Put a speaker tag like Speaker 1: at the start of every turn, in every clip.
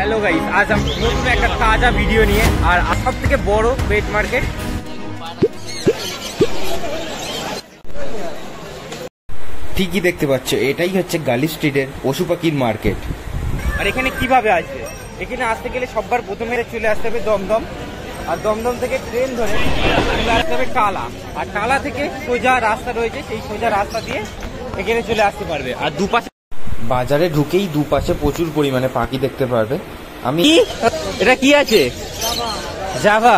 Speaker 1: Hello guys, आज हम नতুन एक ताजा भिडियो निये और सब থেকে বড় পেট মার্কেট। ঠিকই দেখতে পাচ্ছ, এটাই হচ্ছে গালি স্ট্রিটের পশু পাখির মার্কেট। আর এখানে কিভাবে আসবে? এখানে আসতে গেলে সববার প্রথমে চলে আসতে হবে দমদম, আর দমদম থেকে ট্রেন ধরে চলে আসতে হবে টালা, আর টালা থেকে সোজা রাস্তা রয়েছে, সেই সোজা রাস্তা দিয়ে এখানে চলে আসতে পারবে। আর দুপাশে বাজারে ঢুকেই দুপাশে প্রচুর পরিমাণে পাখি দেখতে পারবে। আমি এটা কি আছে? জাভা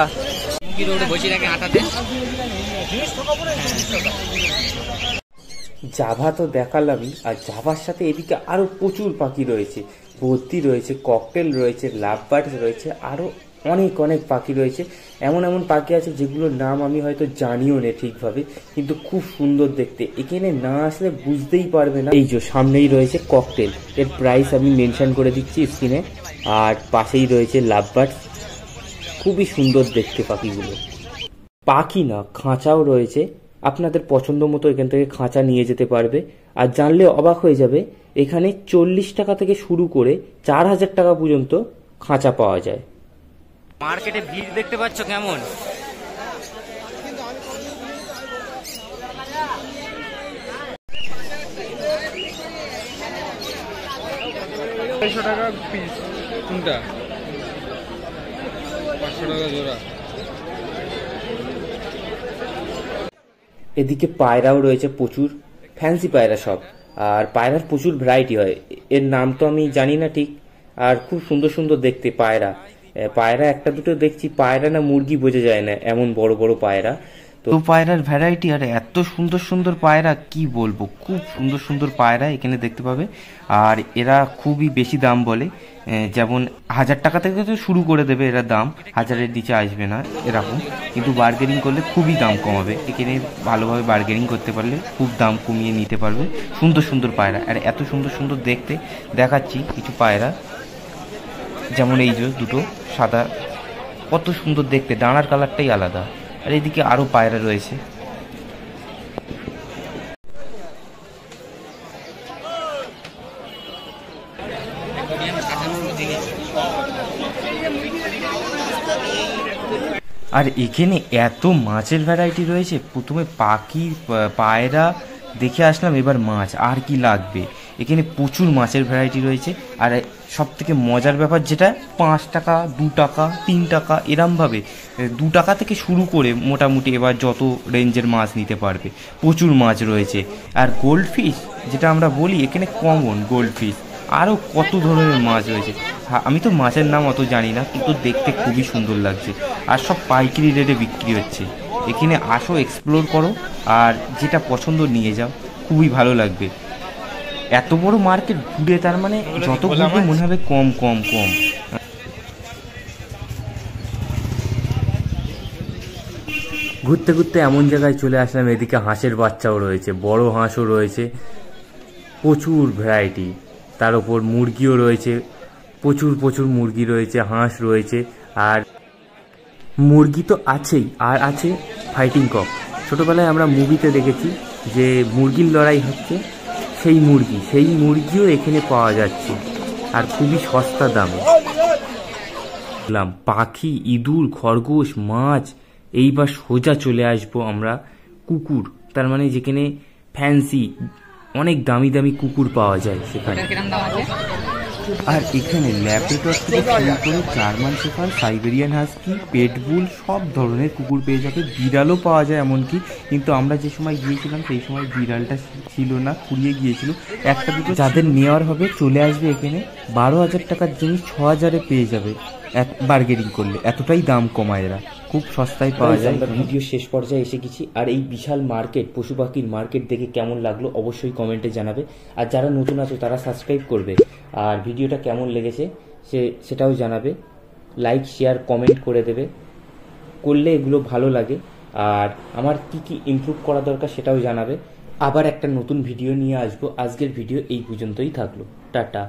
Speaker 1: জাভা তো দেখালামই, আর জাভার সাথে এদিকে আরো প্রচুর পাখি রয়েছে, ভর্তি রয়েছে, ককটেল রয়েছে, লাভ বার্ডস রয়েছে, আরো অনেক অনেক পাখি রয়েছে। এমন এমন পাখি আছে যেগুলোর নাম আমি হয়তো জানিও না ঠিকভাবে, কিন্তু খুব সুন্দর দেখতে। এখানে না আসলে বুঝতেই পারবে না। এই যে সামনেই রয়েছে ককটেল, এর প্রাইস আমি মেনশন করে দিচ্ছি স্ক্রিনে, আর পাশেই রয়েছে লাভ বার্ডস। খুবই সুন্দর দেখতে পাখিগুলো। পাখি না, খাঁচাও রয়েছে, আপনাদের পছন্দ মতো এখান থেকে খাঁচা নিয়ে যেতে পারবে। আর জানলে অবাক হয়ে যাবে, এখানে 40 টাকা থেকে শুরু করে 4000 টাকা পর্যন্ত খাঁচা পাওয়া যায়। মার্কেটে ভিড় দেখতে পাচ্ছ কেমন? টাকা পিস কোনটা, 500 টাকা জোড়া। এদিকে পায়রাও রয়েছে প্রচুর, ফ্যান্সি পায়রা সব। আর পায়রার প্রচুর ভ্যারাইটি হয়, এর নাম তো আমি জানি না ঠিক। আর খুব সুন্দর সুন্দর দেখতে পায়রা। পায়রা একটা দুটো দেখছি, পায়রা না মুরগি বোঝা যায় না, এমন বড় বড় পায়রা। তো পায়রার ভ্যারাইটি, আর এত সুন্দর সুন্দর পায়রা কি বলবো, খুব সুন্দর সুন্দর পায়রা এখানে দেখতে পাবে। আর এরা খুবই বেশি দাম বলে, যেমন 1000 টাকা থেকে তো শুরু করে দেবে এরা দাম, 1000-এর নিচে আসবে না এরকম। কিন্তু বার্গেনিং করলে খুবই দাম কমাবে, এখানে ভালোভাবে বার্গেনিং করতে পারলে খুব দাম কমিয়ে নিতে পারবে। সুন্দর সুন্দর পায়রা, আর এত সুন্দর সুন্দর দেখতে। দেখাচ্ছি কিছু পায়রা, যেমন এই যে দুটো সাদা, কত সুন্দর দেখতে, ডানার কালারটাই আলাদা। আর এদিকে আরো পায়রা রয়েছে। আর এখানে এত মাছের ভ্যারাইটি রয়েছে, প্রথমে পাখি পায়রা দেখে আসলাম, এবার মাছ, আর কি লাগবে। এখানে প্রচুর মাছের ভ্যারাইটি রয়েছে। আর সব থেকে মজার ব্যাপার যেটা, 5 টাকা, 2 টাকা, 3 টাকা এরমভাবে 2 টাকা থেকে শুরু করে মোটামুটি এবার যত রেঞ্জের মাছ নিতে পারবে, প্রচুর মাছ রয়েছে। আর গোল্ড ফিশ যেটা আমরা বলি, এখানে কমন গোল্ড ফিশ, আরও কত ধরনের মাছ রয়েছে। আমি তো মাছের নাম অত জানি না, কিন্তু দেখতে খুবই সুন্দর লাগছে। আর সব পাইকারি রেটে বিক্রি হচ্ছে। এখানে আসো, এক্সপ্লোর করো, আর যেটা পছন্দ নিয়ে যাও, খুবই ভালো লাগবে। এত বড় মার্কেট ঘুরে, তার মানে যত ঘুরবে মনে হবে কম কম কম। ঘুরতে ঘুরতে এমন জায়গায় চলে আসলাম, এদিকে হাঁসের বাচ্চাও রয়েছে, বড় হাঁসও রয়েছে, প্রচুর ভ্যারাইটি। তার উপর মুরগিও রয়েছে, প্রচুর প্রচুর মুরগি রয়েছে, হাঁস রয়েছে। আর মুরগি তো আছেই, আর আছে ফাইটিং কক। ছোটোবেলায় আমরা মুভিতে দেখেছি যে মুরগির লড়াই হচ্ছে, সেই মুরগিও এখানে পাওয়া যাচ্ছে, আর খুবই সস্তা দামে। পাখি, ইঁদুর, খরগোশ, মাছ। এইবার সোজা চলে আসবো আমরা কুকুর, তার মানে যেখানে ফ্যান্সি অনেক দামি দামি কুকুর পাওয়া যায় সেখানে। আর এখানে ল্যাব্রাডর থেকে শুরু করে জার্মান শেফার্ড, সাইবেরিয়ান হাস্কি, পেটবুল, সব ধরনের কুকুর পেয়ে যাবে। বিড়ালও পাওয়া যায় এমনকি, কিন্তু আমরা যে সময় গিয়েছিলাম সেই সময় বিড়ালটা ছিল না, কুড়িয়ে গিয়েছিল। একটা দুটো যাদের নেওয়ার হবে চলে আসবে এখানে। 12,000 টাকার জিনিস 6,000-এ পেয়ে যাবে এক বার্গেনিং করলে, এতটাই দাম কমায় এরা, খুব সস্তায় পাওয়া যায়। ভিডিও শেষ পর্যায়ে এসে গেছি, আর এই বিশাল মার্কেট, পশু পাখির মার্কেট দেখে কেমন লাগলো অবশ্যই কমেন্টে জানাবে। আর যারা নতুন আছো তারা সাবস্ক্রাইব করবে, আর ভিডিওটা কেমন লেগেছে সেটাও জানাবে। লাইক, শেয়ার, কমেন্ট করে দেবে, করলে এগুলো ভালো লাগে। আর আমার কি কি ইমপ্রুভ করা দরকার সেটাও জানাবে। আবার একটা নতুন ভিডিও নিয়ে আসবো। আজকের ভিডিও এই পর্যন্তই থাকলো, টাটা।